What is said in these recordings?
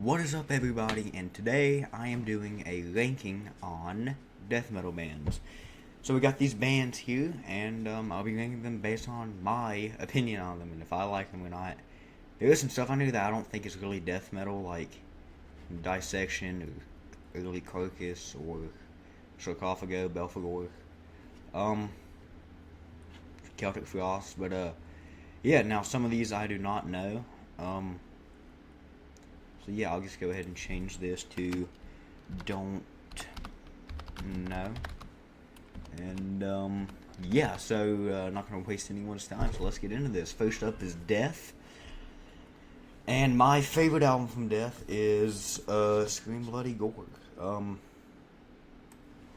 What is up, everybody? And today I am doing a ranking on death metal bands. So we got these bands here, and I'll be ranking them based on my opinion on them and if I like them or not. There is some stuff on here that I don't think is really death metal, like Dissection or Early Carcass or Sarcophago, Belphegor, um, Celtic Frost. But yeah. Now some of these I do not know. So yeah, I'll just go ahead and change this to don't know. And yeah, so not gonna waste anyone's time. So let's get into this. First up is Death, and my favorite album from Death is Scream Bloody Gore. I'm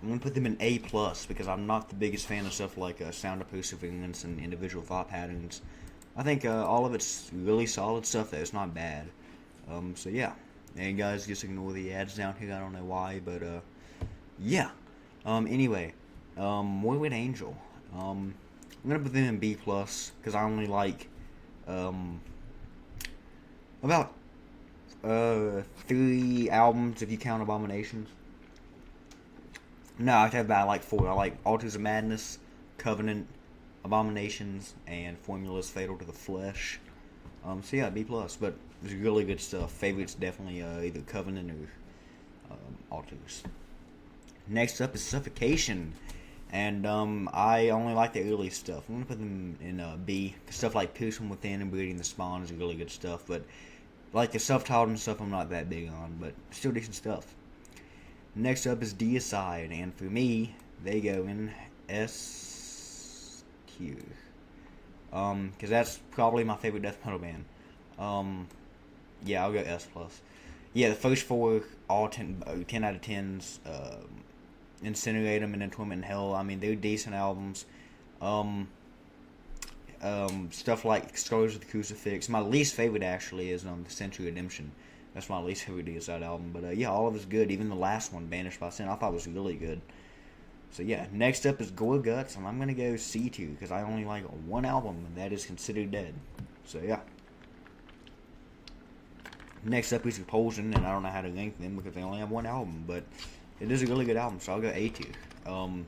gonna put them in A plus because I'm not the biggest fan of stuff like Sound of Perseverance and Individual Thought Patterns. I think all of it's really solid stuff. That it's not bad. So yeah, and guys, just ignore the ads down here. I don't know why, but yeah. Anyway, Morbid Angel. I'm gonna put them in B plus because I only like um about three albums if you count Abominations. No, I have about like four. I like Altars of Madness, Covenant, Abominations, and Formulas Fatal to the Flesh. So yeah, B plus, but it's really good stuff. Favorites definitely either Covenant or Altars. Next up is Suffocation, and I only like the early stuff. I'm gonna put them in B. Stuff like Pierce from Within and Breeding the Spawn is really good stuff, but like the self-titled and stuff, I'm not that big on, but still decent stuff. Next up is Deicide, and for me, they go in S tier. Because that's probably my favorite death metal band. Um, yeah, I'll go S plus. Yeah, the first four, all 10 out of 10s. Incinerate them and then Torment in Hell. I mean, they're decent albums. Um, Stuff like Scars of the Crucifix. My least favorite actually is The Century Redemption. That's my least favorite Deicide album. But yeah, all of it's good. Even the last one, Banished by Sin, I thought was really good. So yeah, next up is Gore Guts, and I'm gonna go C tier because I only like one album, and that is Considered Dead. So yeah. Next up is Repulsion, and I don't know how to rank them because they only have one album, but it is a really good album, so I'll go A tier. And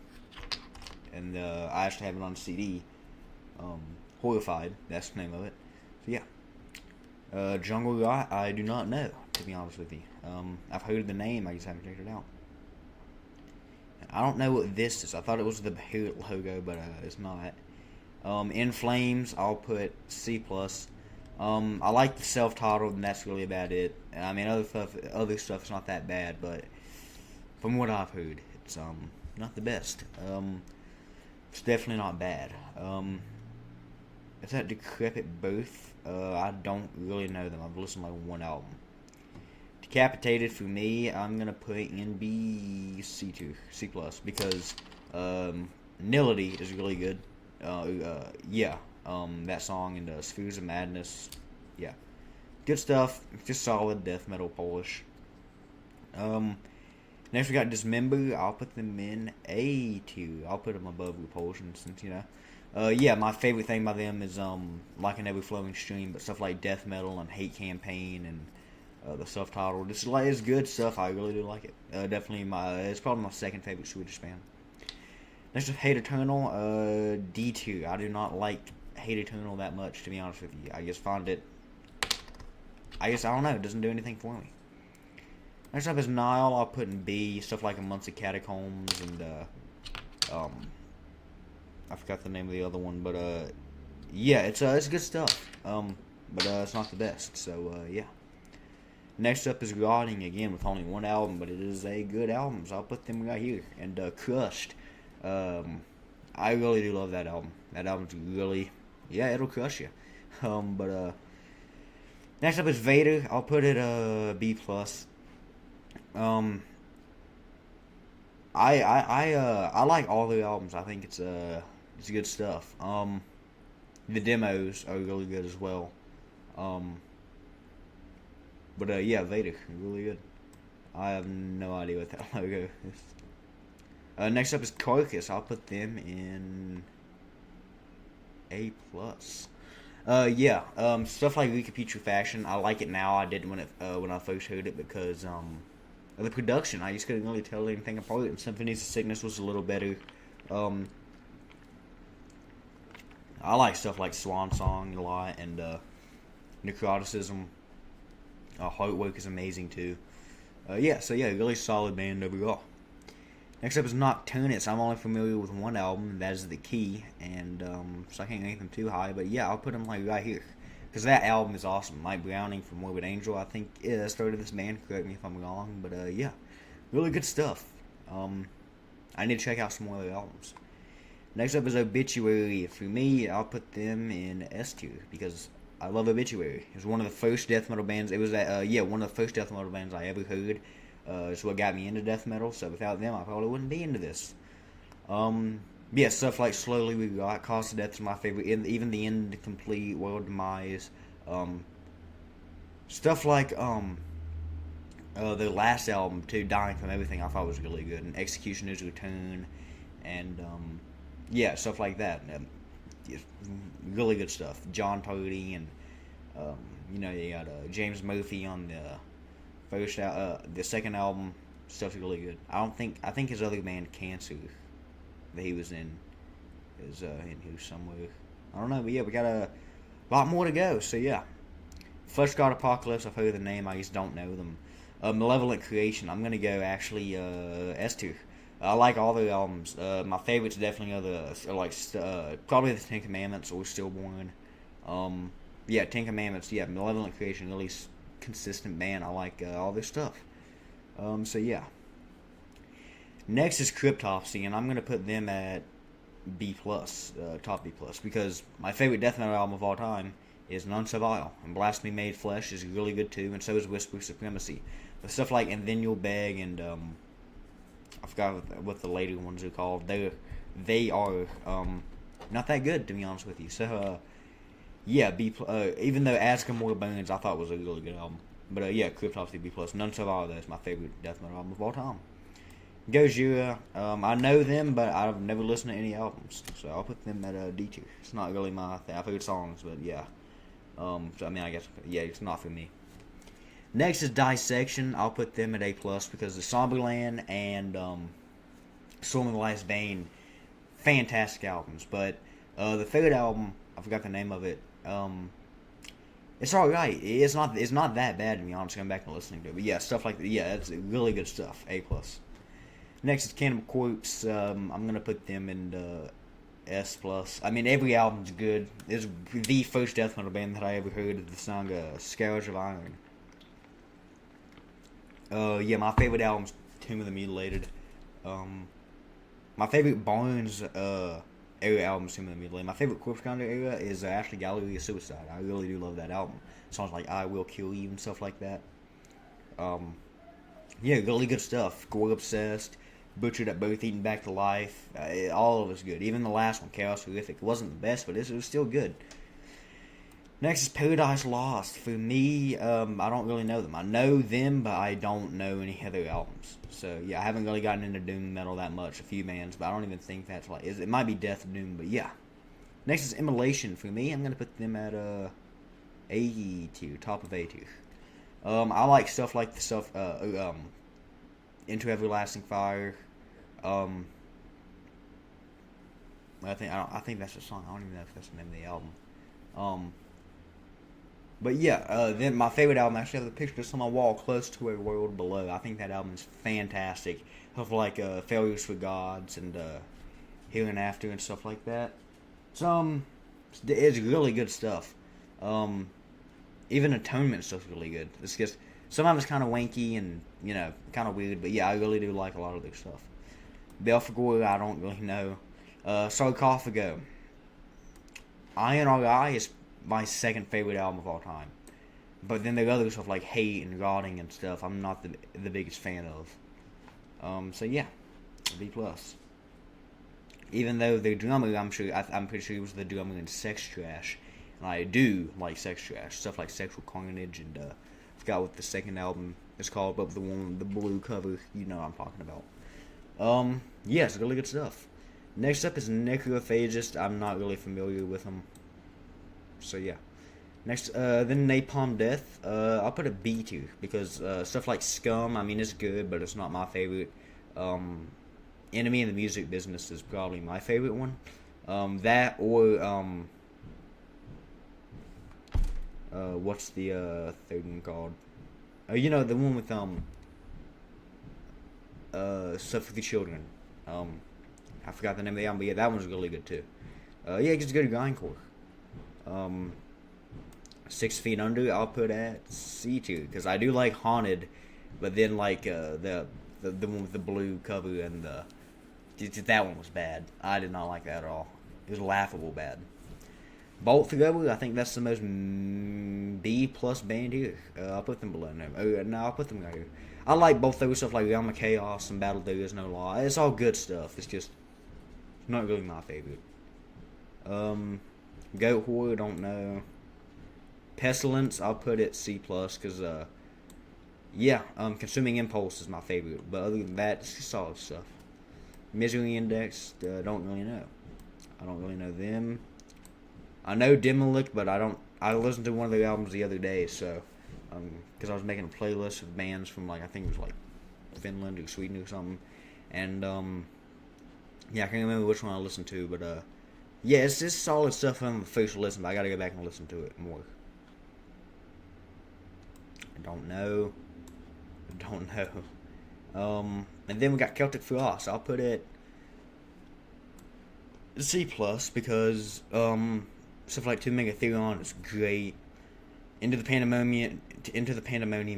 I actually have it on CD. Horrified, that's the name of it. So yeah. Jungle Rot, I do not know, to be honest with you. I've heard the name, I just haven't checked it out. I don't know what this is. I thought it was the Beherit logo, but it's not. In Flames, I'll put C plus. I like the self-titled, and that's really about it. I mean, other stuff is not that bad, but from what I've heard, it's not the best. It's definitely not bad. Is that Decrepit Both? I don't really know them. I've listened to like one album. Decapitated for me, I'm gonna put in B C2 C plus because Nility is really good. Yeah, that song and Spheres of Madness, yeah, good stuff. Just solid death metal Polish. Um, Next we got Dismember. I'll put them in A tier. I'll put them above Repulsion since yeah, my favorite thing by them is Like an Ever Flowing Stream, but stuff like death metal and Hate Campaign and the self-titled. This is like it's good stuff. I really do like it. Definitely it's probably my second favorite Swedish band. Next up, Hate Eternal. D tier. I do not like Hate Eternal that much, to be honest with you. I just find it. I don't know. It doesn't do anything for me. Next up is Nile. I'll put in B. Stuff like Amongst the Catacombs and um, I forgot the name of the other one, but yeah, it's good stuff. But it's not the best. So yeah. Next up is Rotting, again with only one album, but it is a good album, so I'll put them right here. And Crushed, I really do love that album. That album's really, yeah, it'll crush you. But next up is Vader. I'll put it B plus. Um, I like all the albums. I think it's good stuff. The demos are really good as well. Um, but yeah, Vader, really good. I have no idea what that logo is. Next up is Carcass. I'll put them in A plus. Yeah. Stuff like Week of Putrefaction, I like it now. I didn't when I first heard it because of the production. I just couldn't really tell anything apart. And Symphonies of Sickness was a little better. Um, I like stuff like Swan Song a lot, and Necroticism. Heartwork is amazing too. Yeah, so yeah, really solid band overall. Next up is Nocturnus. I'm only familiar with one album, that is The Key, and so I can't rank them too high, but yeah, I'll put them like right here. Because that album is awesome. Mike Browning from Morbid Angel, I think, started this band, correct me if I'm wrong, but yeah, really good stuff. I need to check out some more of their albums. Next up is Obituary. For me, I'll put them in S tier, because I love Obituary. It was one of the first death metal bands. It was one of the first death metal bands I ever heard. It's what got me into death metal. So without them, I probably wouldn't be into this. Yeah, stuff like Slowly We Got, Cause of Death is my favorite. Even the End Complete, World Demise. Stuff like their last album too, Dying from Everything, I thought was really good. And Executioner's Return, and yeah, stuff like that. Really good stuff. John Purdy and you got James Murphy on the second album. Stuff's really good. I think his other band Cancer that he was in is in here somewhere. I don't know, but yeah, we got a lot more to go. So yeah, Flesh God Apocalypse. I've heard the name. I just don't know them. Malevolent Creation. I'm gonna go actually S tier. I like all the albums. My favorites definitely are probably the Ten Commandments or Stillborn. Yeah, Ten Commandments. Yeah, Malevolent Creation. Really consistent band. I like all their stuff. So yeah. Next is Cryptopsy, and I'm gonna put them at B plus, top B plus, because my favorite death metal album of all time is None So Vile, and Blasphemy Made Flesh is really good too, and so is Whisper Supremacy. But stuff like And Then You'll Beg and I forgot what the later ones are called. They are not that good, to be honest with you. So yeah, even though Ask Him More Bones I thought was a really good album, but yeah, Cryptopsy B plus. None So Vile, that's my favorite death metal album of all time. Gojira, I know them, but I've never listened to any albums, so I'll put them at D tier. It's not really my thing. I've heard songs, but yeah. So I mean, I guess yeah, it's not for me. Next is Dissection. I'll put them at A plus because the Somberland and Storm of the Last Bane, fantastic albums. But the third album, I forgot the name of it. It's all right. It's not that bad, to be honest. Going back and listening to it, but yeah, stuff like that. Yeah, it's really good stuff. A plus. Next is Cannibal Corpse. I'm gonna put them in S plus. I mean, every album's good. This is the first death metal band that I ever heard of the song "Scourge of Iron." Yeah, my favorite album's Tomb of the Mutilated. My favorite Barnes era album is Tomb of the Mutilated. My favorite Corpse Grinder era is actually Gallery of Suicide. I really do love that album. Songs like "I Will Kill You" and stuff like that. Yeah, really good stuff. Gore Obsessed, Butchered at Birth, Eaten Back to Life. All of it's good. Even the last one, Chaos Horrific, wasn't the best, but it was still good. Next is Paradise Lost. For me, I don't really know them. I know them, but I don't know any other albums. So yeah, I haven't really gotten into doom metal that much. A few bands, but I don't even think that's like it might be Death Doom, but yeah. Next is Immolation. For me, I'm gonna put them at A tier, top of A tier. I like stuff like the stuff Into Everlasting Fire. I think that's the song. I don't even know if that's the name of the album. But yeah, then my favorite album, I actually have the picture just on my wall, Close to a World Below. I think that album is fantastic. Stuff like Failures for Gods and Hereinafter and stuff like that. It's really good stuff. Even Atonement stuff's really good. It's just sometimes it's kind of wanky and kind of weird, but yeah, I really do like a lot of their stuff. Belphegor, I don't really know. Sarcophago. Iron R.I. is my second favorite album of all time. But then there are other stuff like Hate and Rotting and stuff I'm not the biggest fan of. So yeah, B plus. Even though the drummer, I'm pretty sure he was the drummer in Sex Trash, and I do like Sex Trash, stuff like Sexual Carnage and I forgot what the second album is called, but the one with the blue cover, you know what I'm talking about. Yeah, it's really good stuff. Next up is Necrophagist. I'm not really familiar with them. So yeah. Next, then Napalm Death. I'll put a B tier because stuff like Scum. I mean, it's good, but it's not my favorite. Um, Enemy in the Music Business is probably my favorite one. That or what's the third one called? You know, the one with stuff for the children. Um, I forgot the name of the album, but yeah, that one's really good too. Yeah, it's good grindcore. Um, 6 Feet Under, I'll put at C tier because I do like Haunted, but then like the one with the blue cover and that one was bad. I did not like that at all. It was laughable bad. Bolt Thrower, I think that's the most B plus band here. I'll put them below them. No, I'll put them right here. I like both those stuff like Realm of Chaos and Battle There Is No Law. It's all good stuff. It's just not really my favorite. Goat Horror, don't know. Pestilence, I'll put it C plus because yeah, Consuming Impulse is my favorite, but other than that, it's just solid stuff. Misery Index, don't really know. I don't really know them. I know Demolic, but I don't. I listened to one of their albums the other day, so because I was making a playlist of bands from like I think it was like Finland or Sweden or something, and yeah, I can't remember which one I listened to, but yeah, it's just solid stuff on the first listen, but I gotta go back and listen to it more. I don't know. And then we got Celtic Frost. I'll put it C plus because stuff like 2 Megatherion is great. Into the Pandemonium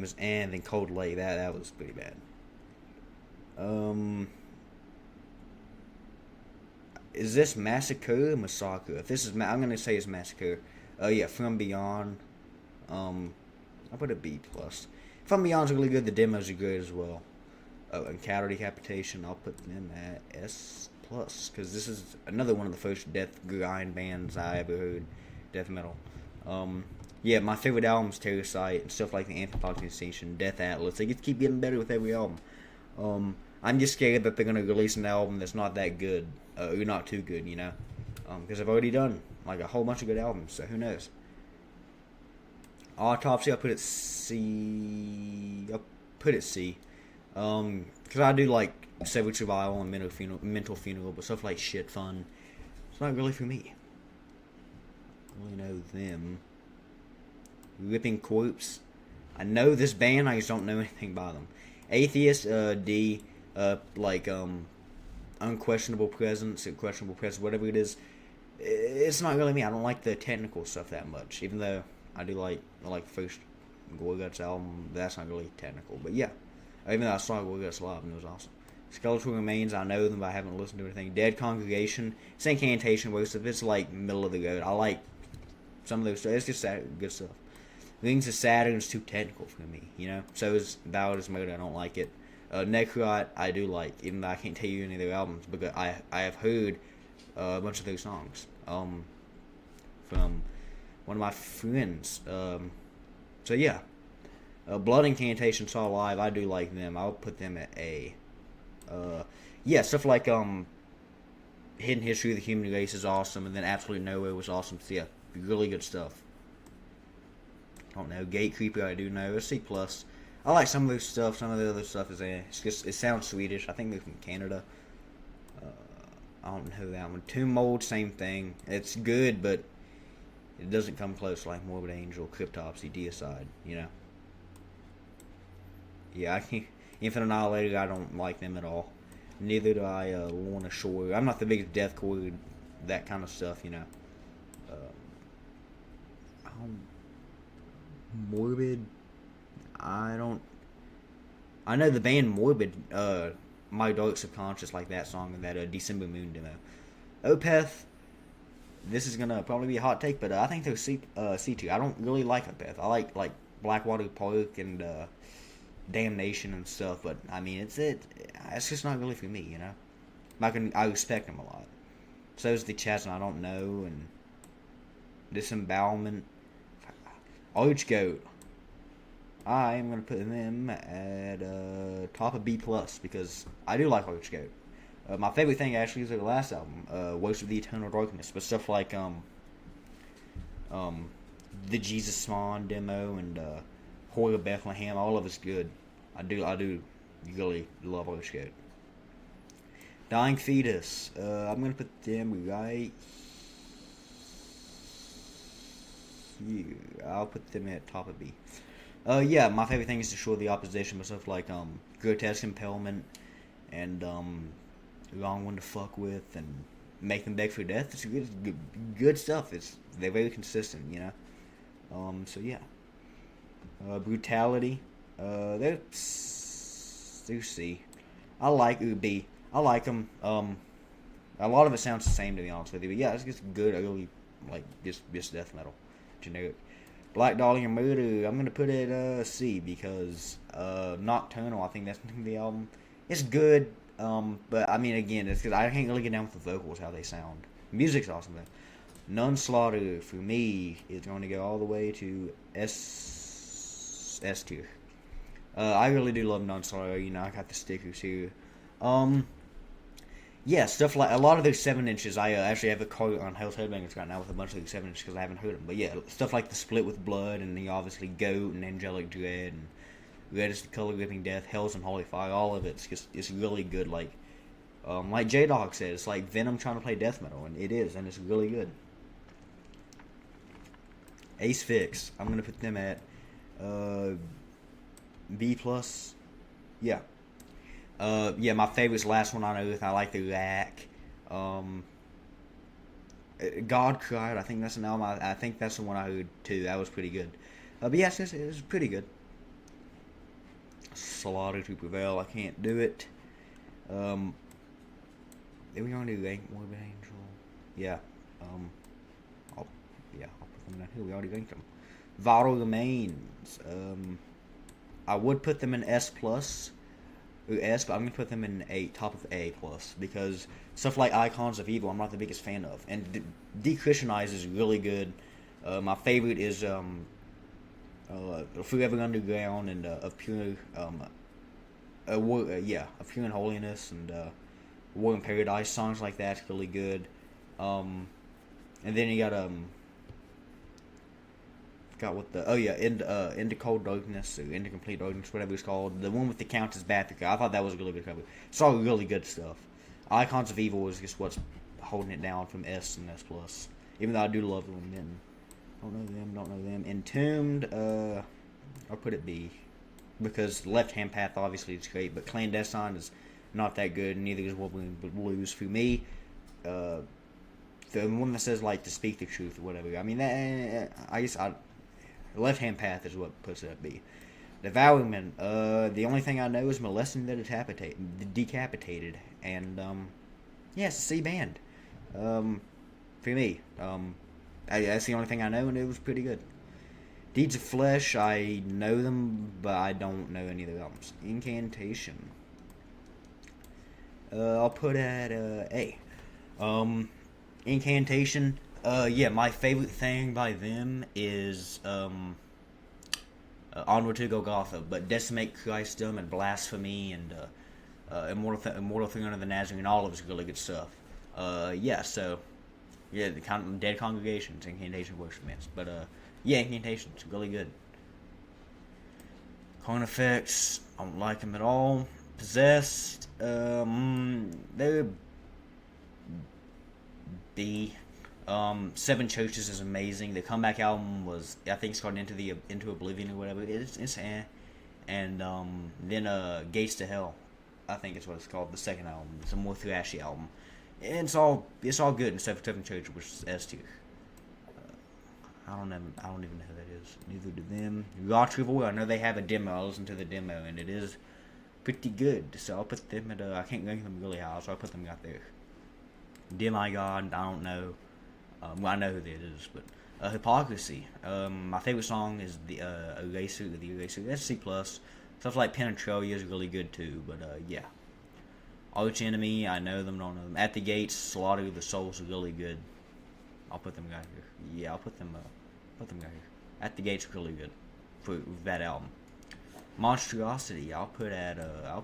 is and then Cold Lake. That was pretty bad. Is this Massacre or Massacre? If this is I'm gonna say it's Massacre. Yeah, From Beyond. I'll put a B plus. From Beyond's really good. The demos are good as well. And Cattle Decapitation, I'll put them at S plus because this is another one of the first death grind bands I ever heard, death metal. Yeah, my favorite albums, Terrorsight and stuff like the Anthropology Station, Death Atlas. They just keep getting better with every album. I'm just scared that they're gonna release an album that's not that good, or not too good, you know, because I've already done like a whole bunch of good albums, so who knows. Autopsy, I'll put it C. Because I do like Savage Survival and Mental Funeral, but stuff like Shit Fun, it's not really for me. I really know them. Ripping Corpse, I know this band, I just don't know anything by them. Atheist, D, like Unquestionable Presence, whatever it is. It's not really me. I don't like the technical stuff that much, even though I like the first Gorguts album. That's not really technical, but yeah. Even though I saw Gorguts live and it was awesome. Skeletal Remains, I know them, but I haven't listened to anything. Dead Congregation, it's Incantation, most of it's like middle of the road. I like some of those stuff. It's just good stuff. Rings of Saturn is too technical for me, you know. So is Validus Mode. I don't like it. Necrot, I do like, even though I can't tell you any of their albums, because I have heard a bunch of their songs from one of my friends. So yeah, Blood Incantation saw live. I do like them. I'll put them at A. Yeah, stuff like Hidden History of the Human Race is awesome, and then Absolute Nowhere was awesome. So yeah, really good stuff. I don't know, Gatekeeper, I do know. It's C plus. I like some of their stuff. Some of the other stuff is it's just it sounds Swedish. I think they're from Canada. I don't know that one. Tomb Mold, same thing. It's good, but it doesn't come close like Morbid Angel, Cryptopsy, Deicide, you know. Yeah, I can't. Infinite Annihilator, I don't like them at all. Neither do I Lorna Shore. I'm not the biggest deathcore, that kind of stuff, you know. Morbid, I know the band Morbid, My Dark Subconscious, like that song and that December Moon demo. Opeth, this is gonna probably be a hot take, but I think they're C2. I don't really like Opeth. I like Blackwater Park and Damnation and stuff, but I mean it's just not really for me, you know. I respect them a lot. So is the Chasm I don't know, and Disembowelment. Archgoat, I am going to put them at top of B plus because I do like Archgoat. My favorite thing actually is their last album, Worst of the Eternal Darkness, but stuff like Um, the Jesus Swan demo and Hoy of Bethlehem, all of it's good. I do really love Ocean Gate. Dying Fetus. I'm gonna put them right here. I'll put them at top of B. Yeah, my favorite thing is to show the opposition with stuff like grotesque impalement and long one to fuck with and make them beg for death. It's good stuff. They're very consistent, you know. So yeah, brutality. They're C. I like B. I like them. A lot of it sounds the same to be honest with you, but yeah, it's just good early like just death metal, generic. Black Dahlia Murder, I'm gonna put it C because Nocturnal, I think that's the name of the album. It's good, but I mean again, it's because I can't really get down with the vocals how they sound. Music's awesome though. None Slaughter for me is going to go all the way to S tier. I really do love None Slaughter. You know, I got the stickers here. Yeah, stuff like a lot of those 7 inches. I actually have a quote on Hell's Headbangers right now with a bunch of those 7 inches because I haven't heard them. But yeah, stuff like the Split with Blood and the obviously Goat and Angelic Dread and Red is the Color Gripping Death, Hell's and Holy Fire. All of it's really good. Like J Dog said, it's like Venom trying to play death metal, and it is, and it's really good. Ace Fix. I'm gonna put them at B plus. Yeah. Yeah, my favorite's Last One on Earth. I like the Rack. God Cried. I think that's an album. I think that's the one I heard too. That was pretty good. But yes, it was pretty good. Slaughter to Prevail. I can't do it. Then we gonna do Rank Morbid Angel. Yeah. I'll put them down here. We already ranked them. Vital Remains. I would put them in S plus. S, but I'm gonna put them in top of A plus because stuff like Icons of Evil I'm not the biggest fan of, and Dechristianize is really good. My favorite is Forever Underground and of Pure of Pure and Holiness and War in Paradise, songs like that's really good. And then you got what the into Cold Darkness or Into Complete Darkness, whatever it's called. The one with the Countess Bathika. I thought that was a really good cover. It's all really good stuff. Icons of Evil is just what's holding it down from S and S plus. Even though I do love them, then don't know them. Entombed, I'll put it B because Left Hand Path obviously is great, but Clandestine is not that good. Neither is Wobbling Blues for me. The one that says like to speak the truth or whatever. I mean, Left Hand Path is what puts it at B. Devourment. The only thing I know is Molesting the Decapitated, and yeah, it's a C band. For me, that's the only thing I know, and it was pretty good. Deeds of Flesh, I know them, but I don't know any of the albums. Incantation. I'll put at A. Incantation. Yeah, my favorite thing by them is Onward to Golgotha, but Decimate Christum and Blasphemy and Immortal Thing Under the Nazarene, all of it's really good stuff. Yeah, so yeah, the Dead Congregations, Incantation works for me, but yeah, Incantation's really good. Carnifex, I don't like them at all. Possessed, they're B. Seven Churches is amazing. The comeback album was, I think it's called Into Oblivion or whatever. It's and then Gates to Hell, I think it's what it's called. The second album. It's a more thrashy album. And it's all good except for Seven Churches, which is S tier. I don't even know who that is. Neither do them. Retrieval, I know they have a demo. I listened to the demo and it is pretty good. So I'll put them at I can't rank them really high, so I'll put them out there. Demigod, I don't know. Well, I know who that is, but Hypocrisy. My favorite song is the Eraser. That's C plus. Stuff like Penetralia is really good too, but yeah. Arch Enemy, I know them, don't know them. At the Gates, Slaughter of the Souls is really good. I'll put them right here. Yeah, I'll put them right here. At the Gates, really good for that album. Monstrosity, I'll put it at A.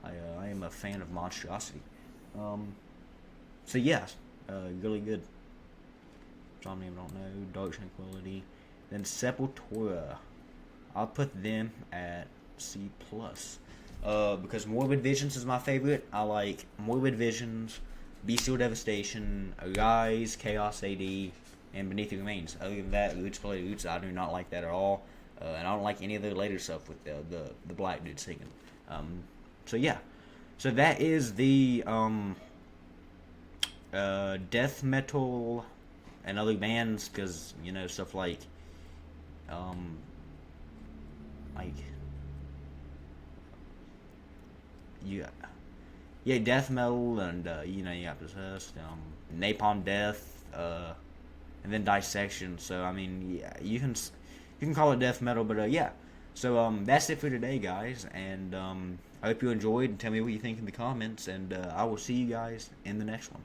I am a fan of Monstrosity. So yeah, really good. Somnium, don't know. Dark Tranquility. Then Sepultura. I'll put them at C+. Because Morbid Visions is my favorite. I like Morbid Visions, Bestial Devastation, Arise, Chaos AD, and Beneath the Remains. Other than that, Roots Play Roots, I do not like that at all. And I don't like any of the later stuff with the black dude singing. So yeah. So that is the death metal and other bands, because, you know, stuff like death metal, and you know, you got Possessed, Napalm Death, and then Dissection. So I mean, yeah, you can call it death metal, but yeah. So that's it for today, guys, and I hope you enjoyed, and tell me what you think in the comments, and I will see you guys in the next one.